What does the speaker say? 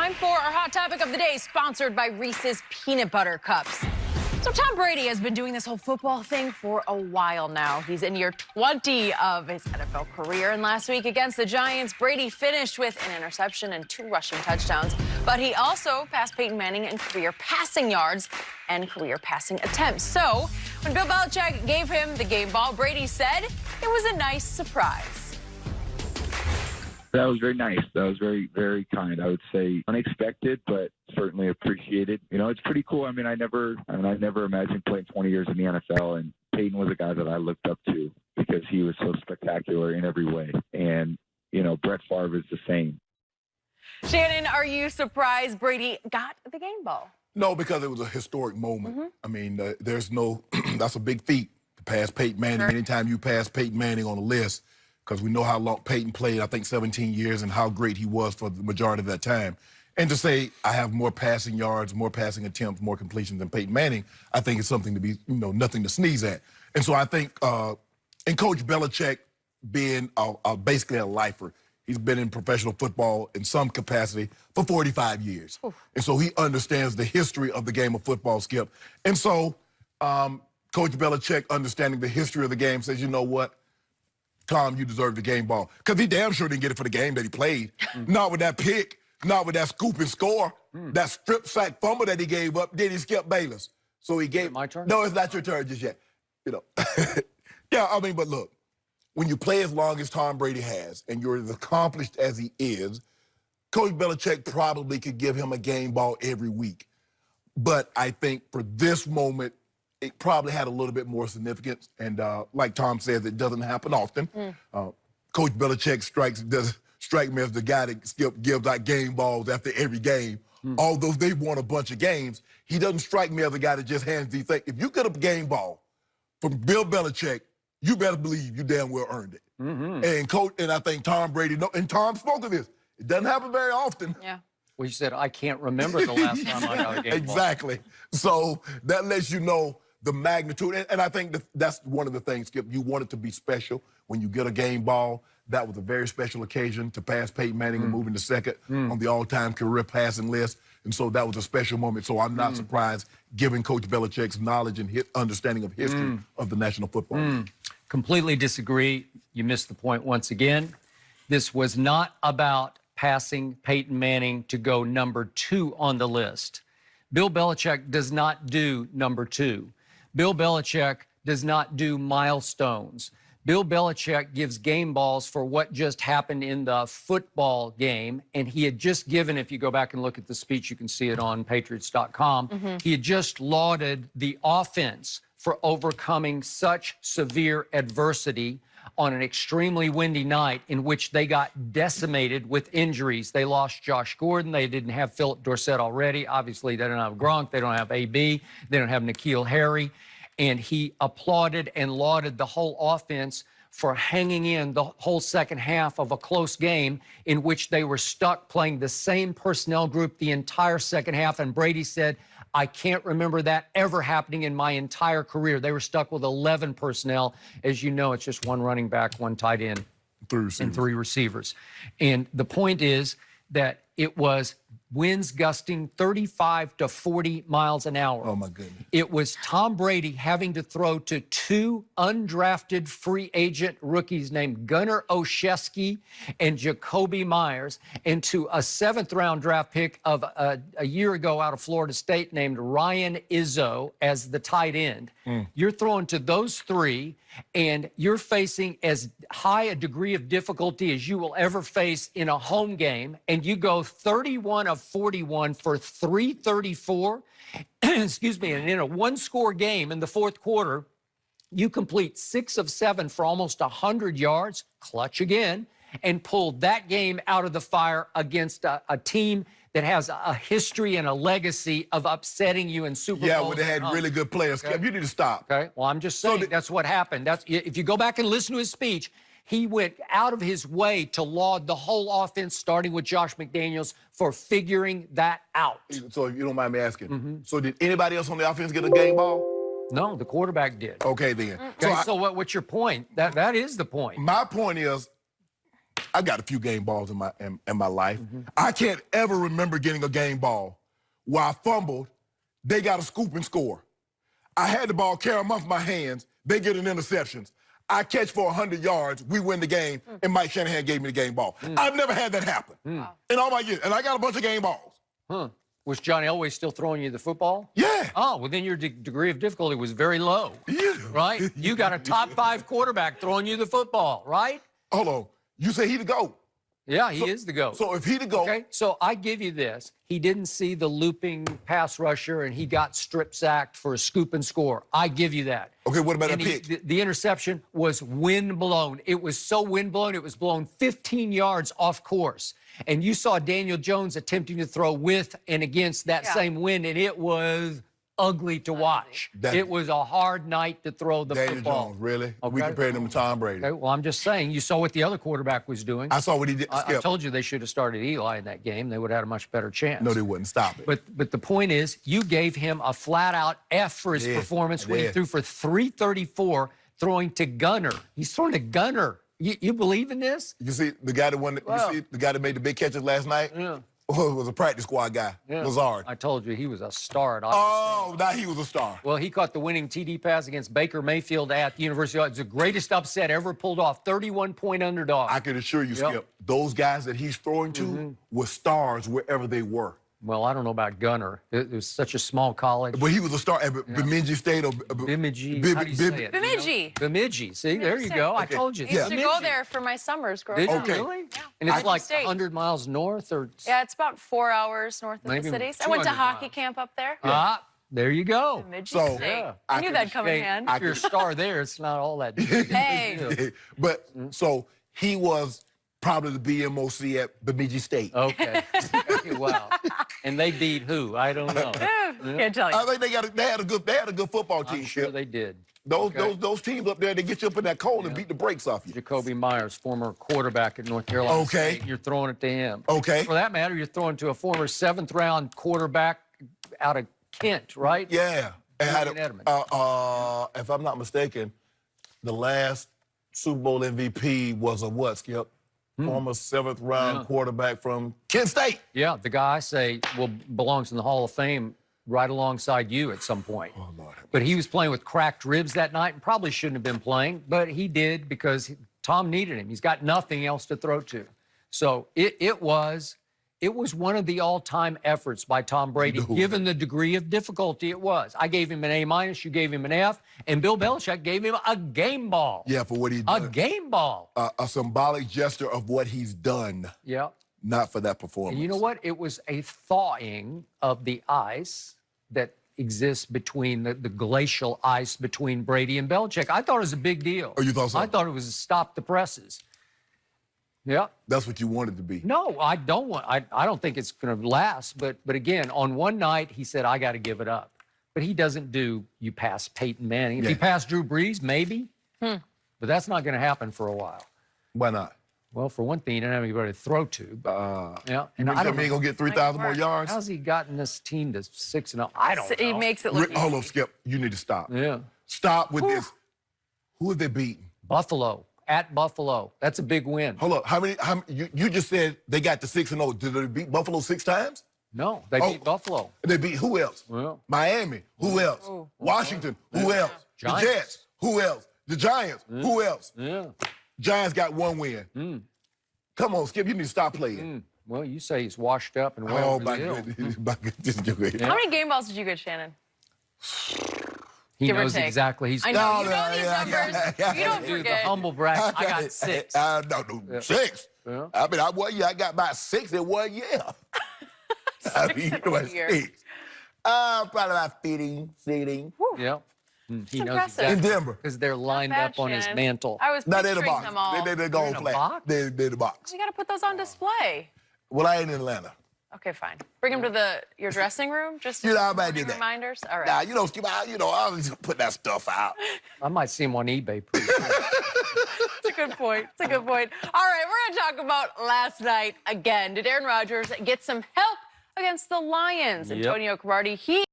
time for our hot topic of the day, sponsored by Reese's Peanut Butter Cups. So Tom Brady has been doing this whole football thing for a while now. He's in year 20 of his NFL career, and last week against the Giants, Brady finished with an interception and 2 rushing touchdowns. But he also passed Peyton Manning in career passing yards and career passing attempts. So when Bill Belichick gave him the game ball, Brady said it was a nice surprise. That was very nice. That was very, very kind. I would say unexpected, but certainly appreciated. You know, it's pretty cool. I never imagined playing 20 years in the NFL, and Peyton was a guy that I looked up to because he was so spectacular in every way. And, you know, Brett Favre is the same. Shannon, are you surprised Brady got the game ball? No, because it was a historic moment. I mean, there's no, that's a big feat to pass Peyton Manning. Sure. Anytime you pass Peyton Manning on a list, because we know how long Peyton played, I think 17 years, and how great he was for the majority of that time. And to say I have more passing yards, more passing attempts, more completions than Peyton Manning, I think it's something to be, nothing to sneeze at. And so I think, and Coach Belichick being basically a lifer, he's been in professional football in some capacity for 45 years. Oof. And so he understands the history of the game of football, Skip. And so Coach Belichick, understanding the history of the game, says, you know what? Tom, you deserve the game ball. Because he damn sure didn't get it for the game that he played. Not with that pick, not with that scoop and score, that strip sack fumble that he gave up, then he skipped Bayless. So he gave... My turn? No, it's not your turn just yet. Yeah, I mean, but look, when you play as long as Tom Brady has, and you're as accomplished as he is, Coach Belichick probably could give him a game ball every week. But I think for this moment, it probably had a little bit more significance. And like Tom says, it doesn't happen often. Coach Belichick does strike me as the guy that gives out game balls after every game. Although they've won a bunch of games, he doesn't strike me as a guy that just hands these things. If you get a game ball from Bill Belichick, you better believe you damn well earned it. And I think Tom Brady, and Tom spoke of this, it doesn't happen very often. Yeah. Well, you said, I can't remember the last time I got a game ball. Exactly. So that lets you know the magnitude. And I think that's one of the things, Skip, you want it to be special when you get a game ball. That was a very special occasion to pass Peyton Manning and move into second on the all-time career passing list. And so that was a special moment. So I'm not surprised, given Coach Belichick's knowledge and his understanding of history of the National Football League. Completely disagree. You missed the point once again. This was not about passing Peyton Manning to go number 2 on the list. Bill Belichick does not do number 2. Bill Belichick does not do milestones. Bill Belichick gives game balls for what just happened in the football game. And he had just given, if you go back and look at the speech, you can see it on Patriots.com. He had just lauded the offense for overcoming such severe adversity on an extremely windy night in which they got decimated with injuries. They lost Josh Gordon. They didn't have Philip Dorsett already. Obviously, they don't have Gronk. They don't have AB. They don't have N'Keal Harry. And he applauded and lauded the whole offense for hanging in the whole second half of a close game in which they were stuck playing the same personnel group the entire second half. And Brady said, I can't remember that ever happening in my entire career. They were stuck with 11 personnel. As you know, it's just 1 running back, 1 tight end, and 3 receivers. And the point is that it was winds gusting 35 to 40 miles an hour. Oh, my goodness. It was Tom Brady having to throw to 2 undrafted free agent rookies named Gunnar Olszewski and Jacoby Myers, and to a 7th-round draft pick of a year ago out of Florida State named Ryan Izzo as the tight end. You're throwing to those 3, and you're facing as high a degree of difficulty as you will ever face in a home game, and you go 31 of 41 for 334, excuse me, and in a 1-score game in the 4th quarter, you complete 6 of 7 for almost 100 yards, clutch again, and pulled that game out of the fire against a team that has a history and a legacy of upsetting you in Super Bowls. Yeah, when they had really good players. Okay. You need to stop. Okay, well, I'm just saying that's what happened. If you go back and listen to his speech, he went out of his way to laud the whole offense, starting with Josh McDaniels, for figuring that out. So if you don't mind me asking, so did anybody else on the offense get a game ball? No, the quarterback did. Okay, then. Okay, so what's your point? That is the point. My point is, I got a few game balls in my life. I can't ever remember getting a game ball where I fumbled, they got a scoop and score. I had the ball, carry them off my hands, they get an interception. I catch for 100 yards, we win the game, and Mike Shanahan gave me the game ball. I've never had that happen in all my years, and I got a bunch of game balls. Was John Elway still throwing you the football? Yeah. Oh, well, then your degree of difficulty was very low, Yeah. right? You got a top 5 quarterback throwing you the football, right? Hold on. You say he the GOAT. Yeah, he is the GOAT. So if he the GOAT. Okay, so I give you this. He didn't see the looping pass rusher, and he got strip sacked for a scoop and score. I give you that. Okay, what about And a pick? the interception was wind blown. It was so wind blown, it was blown 15 yards off course. And you saw Daniel Jones attempting to throw with and against that same wind, and it was ugly to watch. It was a hard night to throw the Daniel football. Jones, really? Okay. We compared him to Tom Brady. Okay, well, I'm just saying, you saw what the other quarterback was doing. I saw what he did. I told you they should have started Eli in that game. They would have had a much better chance. No, they wouldn't. Stop it. But the point is, you gave him a flat-out F for his performance when he threw for 334, throwing to Gunner. He's throwing to Gunner. You believe in this? You see the guy that won. You see the guy that made the big catches last night? Yeah. Was a practice squad guy, Lazard. I told you he was a star at Oh, now he was a star. Well, he caught the winning TD pass against Baker Mayfield at the University of. It's the greatest upset ever pulled off. 31-point underdog. I can assure you, Skip, those guys that he's throwing to were stars wherever they were. Well, I don't know about Gunner. It was such a small college. But he was a star at Bemidji State or Bemidji. How do you say it? Bemidji. Bemidji. See, there you go. I told you. I used to go there for my summers growing up. Did you really? Yeah. And it's like State. 100 miles north or? Yeah, it's about 4 hours north of Maybe the city. I went to 200 hockey miles. camp up there. Ah, there you go. Bemidji So, State. I I knew can that'd come in Hey, hand. if you're a star there, it's not all that. Hey. But so he was probably the BMOC at Bemidji State. Okay. Wow. And they beat who? I don't know. Can't tell you. I think they had a good football team. I'm sure Skip. they did. Those teams up there, they get you up in that cold and beat the brakes off you. Jacoby Myers, former quarterback at North Carolina Okay. State. You're throwing it to him. Okay. For that matter, you're throwing to a former 7th-round quarterback out of Kent, right? Yeah. And had Julian if I'm not mistaken, the last Super Bowl MVP was a what, Skip? Former 7th-round quarterback from Kent State. Yeah, the guy I say belongs in the Hall of Fame right alongside you at some point. Oh, Lord. But he was playing with cracked ribs that night and probably shouldn't have been playing, but he did because Tom needed him. He's got nothing else to throw to. So it was one of the all-time efforts by Tom Brady, given the degree of difficulty it was. I gave him an A-, you gave him an F, and Bill Belichick gave him a game ball. Yeah, for what he A did. game ball. A symbolic gesture of what he's done, Yeah. not for that performance. And you know what? It was a thawing of the ice that exists between the glacial ice between Brady and Belichick. I thought it was a big deal. Oh, you thought so? I thought it was a stop the presses. Yeah. That's what you wanted to be. No, I don't want. I don't think it's going to last. But again, on one night he said, "I got to give it up." But he doesn't do. You pass Peyton Manning. If he passed Drew Brees, maybe. But that's not going to happen for a while. Why not? Well, for one thing, he didn't have anybody to throw to. Yeah, And I don't mean gonna get 3,000 more yards. How's he gotten this team to 6-0? I don't know. He makes it look easy. Hold on, Skip. You need to stop. Yeah. Stop with this. Who have they beaten? Buffalo. At Buffalo. That's a big win. Hold up. How many? You just said they got to 6-0. Did they beat Buffalo 6 times? No, they beat Buffalo. They beat who else? Well. Miami. Who else? Washington. Who else? Giants. The Jets. Who else? The Giants. Who else? Yeah. Giants got 1 win. Come on, Skip. You need to stop playing. Well, you say he's washed up and well Oh, over my the hill. goodness. My goodness. How many game balls did you get, Shannon? He Give or knows take. exactly. He's I know. No, You know no, these yeah, numbers. yeah. You don't do the forget. humble brag. I got 6. No, 6. Yeah. I mean, I got about 6 in 1 year. I mean, in 1 year. 6. Probably about 15. Yeah. He knows impressive. exactly. In Denver. Because they're lined Bad, up on his Shannon. mantle. I was Not in the picturing box. them all. They go in a flat. box? They're in the box. You got to put those on display. Well, I ain't in Atlanta. Okay, fine. Bring them to your dressing room, just You know, I might morning do that. reminders. All right. Nah, you know, Skip, I'll just put that stuff out. I might see him on eBay pretty soon. It's a good point. It's a good point. All right, we're going to talk about last night again. Did Aaron Rodgers get some help against the Lions? Yep. Antonio Cromartie, he